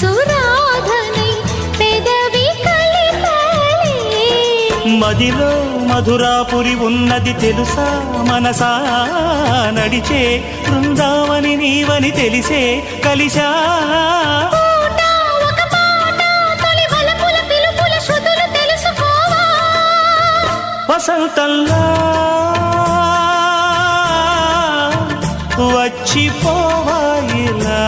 సురాధనై పెదవి కలిపాలే మదిలో మధురాపురి ఉన్నది తెలుసా మనసా నడిచే బృందావని నీవని తెలిసే కలిశా వసంతంలా వచ్చిపోవాయిలా